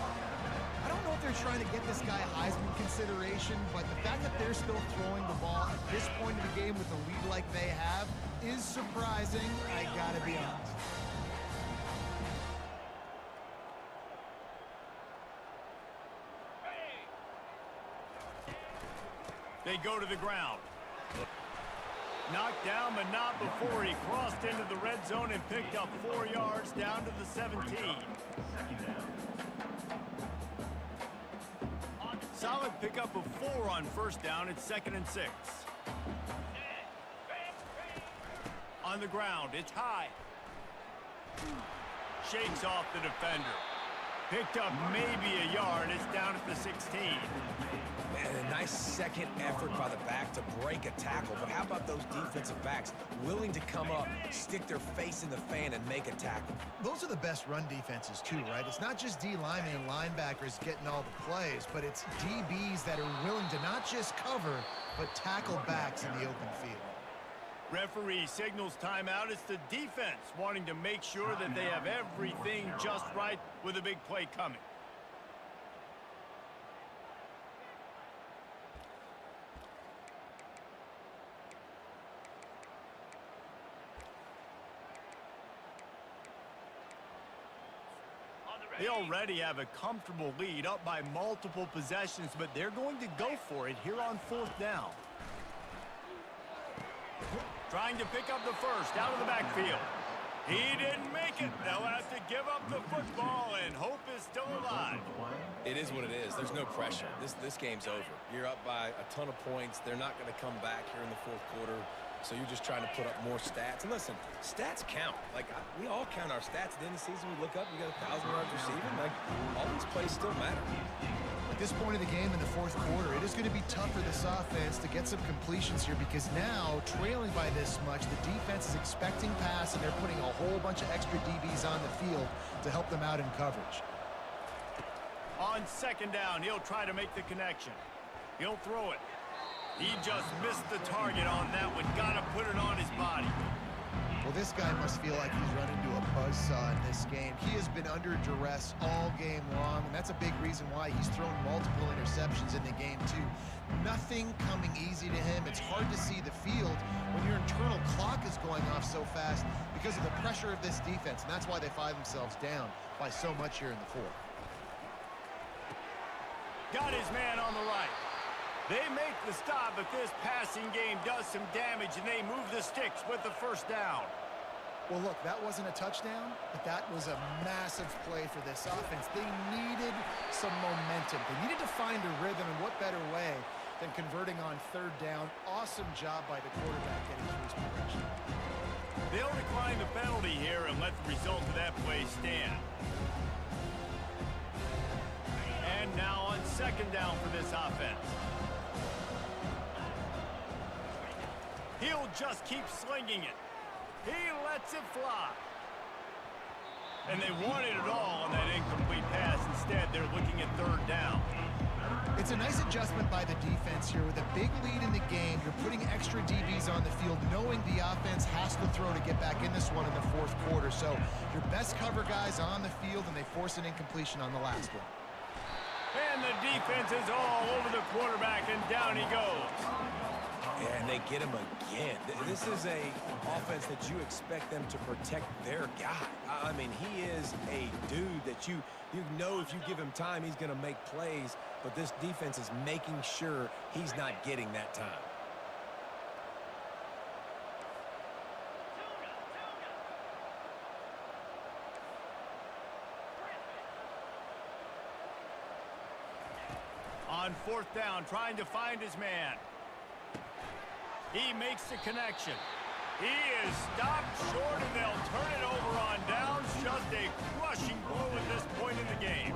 Speaker 2: I don't know if they're trying to get this guy Heisman consideration, but the fact that they're still throwing the ball at this point in the game with the lead like they have is surprising, I gotta be honest.
Speaker 1: They go to the ground. Knocked down, but not before he crossed into the red zone and picked up 4 yards down to the 17. Solid pickup of 4 on 1st down. It's 2nd and 6. On the ground, it's high. Shakes off the defender. Picked up maybe a yard. It's down at the 16.
Speaker 3: Man, a nice second effort by the back to break a tackle. But how about those defensive backs willing to come up, stick their face in the fan, and make a tackle?
Speaker 2: Those are the best run defenses, too, right? It's not just D linemen and linebackers getting all the plays, but it's DBs that are willing to not just cover, but tackle backs in the open field.
Speaker 1: Referee signals timeout. It's the defense wanting to make sure that they have everything just right with a big play coming. They already have a comfortable lead up by multiple possessions, but they're going to go for it here on 4th down. Trying to pick up the first out of the backfield. He didn't make it. They'll have to give up the football, and hope is still alive.
Speaker 3: It is what it is. There's no pressure. This game's over. You're up by a ton of points. They're not going to come back here in the 4th quarter. So you're just trying to put up more stats. And listen, stats count. We all count our stats. At the end of the season, we look up, you got 1,000 yards receiving. All these plays still matter.
Speaker 2: At this point of the game in the 4th quarter, it is going to be tough for this offense to get some completions here because now, trailing by this much, the defense is expecting pass, and they're putting a whole bunch of extra DBs on the field to help them out in coverage.
Speaker 1: On second down, he'll try to make the connection. He'll throw it. He just missed the target on that one. Got to put it on his body.
Speaker 2: Well, this guy must feel like he's run into a buzzsaw in this game. He has been under duress all game long, and that's a big reason why he's thrown multiple interceptions in the game, too. Nothing coming easy to him. It's hard to see the field when your internal clock is going off so fast because of the pressure of this defense, and that's why they find themselves down by so much here in the fourth.
Speaker 1: Got his man on the right. They make the stop, but this passing game does some damage, and they move the sticks with the first down.
Speaker 2: Well, look, that wasn't a touchdown, but that was a massive play for this offense. They needed some momentum. They needed to find a rhythm, and what better way than converting on third down. Awesome job by the quarterback getting through his progression.
Speaker 1: They'll decline the penalty here and let the result of that play stand. And now on second down for this offense. He'll just keep slinging it. He lets it fly. And they wanted it all on that incomplete pass. Instead, they're looking at third down.
Speaker 2: It's a nice adjustment by the defense here. With a big lead in the game, you're putting extra DBs on the field, knowing the offense has to throw to get back in this one in the fourth quarter. So your best cover guys on the field, and they force an incompletion on the last one.
Speaker 1: And the defense is all over the quarterback, and down he goes.
Speaker 3: Yeah, and they get him again. This is a offense that you expect them to protect their guy. I mean, he is a dude that you know if you give him time, he's going to make plays. But this defense is making sure he's not getting that time.
Speaker 1: On fourth down, trying to find his man. He makes the connection. He is stopped short, and they'll turn it over on downs. Just a crushing blow at this point in the game.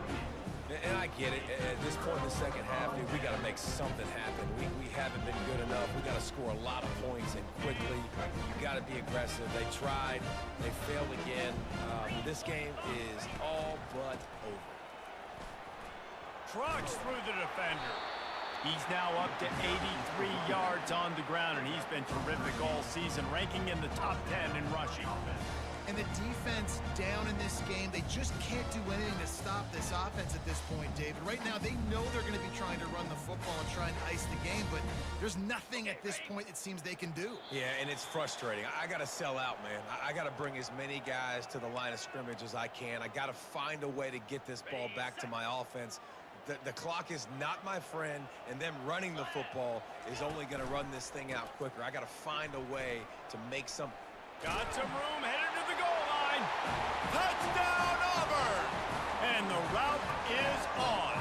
Speaker 3: And I get it. At this point in the second half, dude, we got to make something happen. We haven't been good enough. We got to score a lot of points and quickly. You got to be aggressive. They tried. They failed again. This game is all but over.
Speaker 1: Trucks through the defender. He's now up to 83 yards on the ground, and he's been terrific all season, ranking in the top 10 in rushing.
Speaker 2: And the defense down in this game, they just can't do anything to stop this offense at this point, David. Right now, they know they're going to be trying to run the football and try and ice the game, but there's nothing at this point it seems they can do.
Speaker 3: Yeah, and it's frustrating. I got to sell out, man. I got to bring as many guys to the line of scrimmage as I can. I got to find a way to get this ball back to my offense. The clock is not my friend, and them running the football is only going to run this thing out quicker. I got to find a way to make some.
Speaker 1: Got some room, headed to the goal line. Touchdown, Auburn! And the route is on.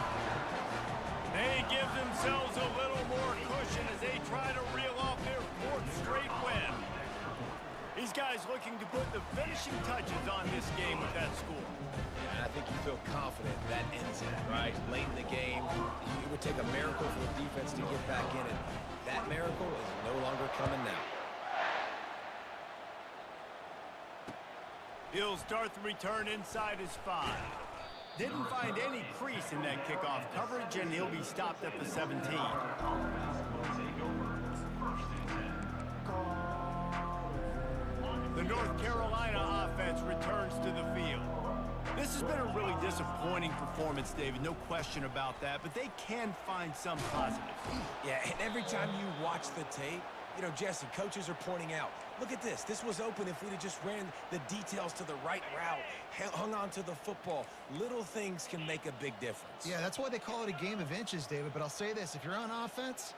Speaker 1: They give themselves a little more cushion as they try to reel off their fourth straight win. These guys looking to put the finishing touches on this game with that score.
Speaker 3: And I think you feel confident that ends it, right? Late in the game, it would take a miracle for the defense to get back in it. That miracle is no longer coming now.
Speaker 1: He'll start the return inside his 5. Didn't find any crease in that kickoff coverage, and he'll be stopped at the 17. The North Carolina offense returns to the field. This has been a really disappointing performance, David, no question about that, but they can find some positives.
Speaker 3: Yeah, and every time you watch the tape, you know, Jesse, coaches are pointing out, look at this. This was open if we'd have just ran the details to the right route, hung on to the football. Little things can make a big difference.
Speaker 2: Yeah, that's why they call it a game of inches, David. But I'll say this, if you're on offense,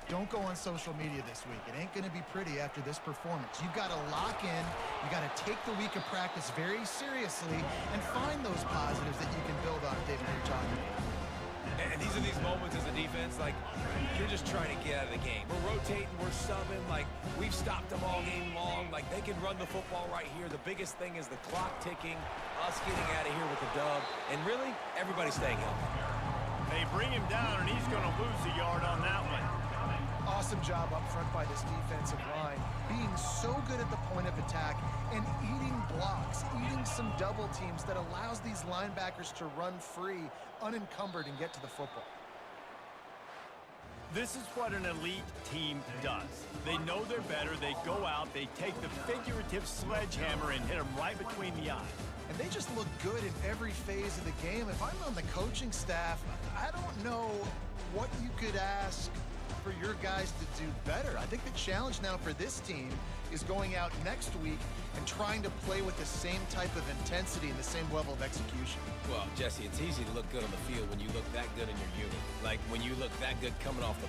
Speaker 2: don't go on social media this week. It ain't going to be pretty after this performance. You've got to lock in. You got to take the week of practice very seriously and find those positives that you can build on, David, you're talking about.
Speaker 3: And these are these moments as a defense, like, you're just trying to get out of the game. We're rotating, we're subbing, like, we've stopped them all game long. Like, they can run the football right here. The biggest thing is the clock ticking, us getting out of here with the dub, and really, everybody staying healthy.
Speaker 1: They bring him down, and he's going to lose a yard on that one.
Speaker 2: Awesome job up front by this defensive line, being so good at the point of attack and eating blocks, eating running some double teams that allows these linebackers to run free, unencumbered, and get to the football.
Speaker 1: This is what an elite team does. They know they're better. They go out, they take the figurative sledgehammer and hit them right between the eyes.
Speaker 2: And they just look good in every phase of the game. If I'm on the coaching staff, I don't know what you could ask for your guys to do better. I think the challenge now for this team is going out next week and trying to play with the same type of intensity and the same level of execution.
Speaker 3: Well, Jesse, it's easy to look good on the field when you look that good in your unit. Like when you look that good coming off the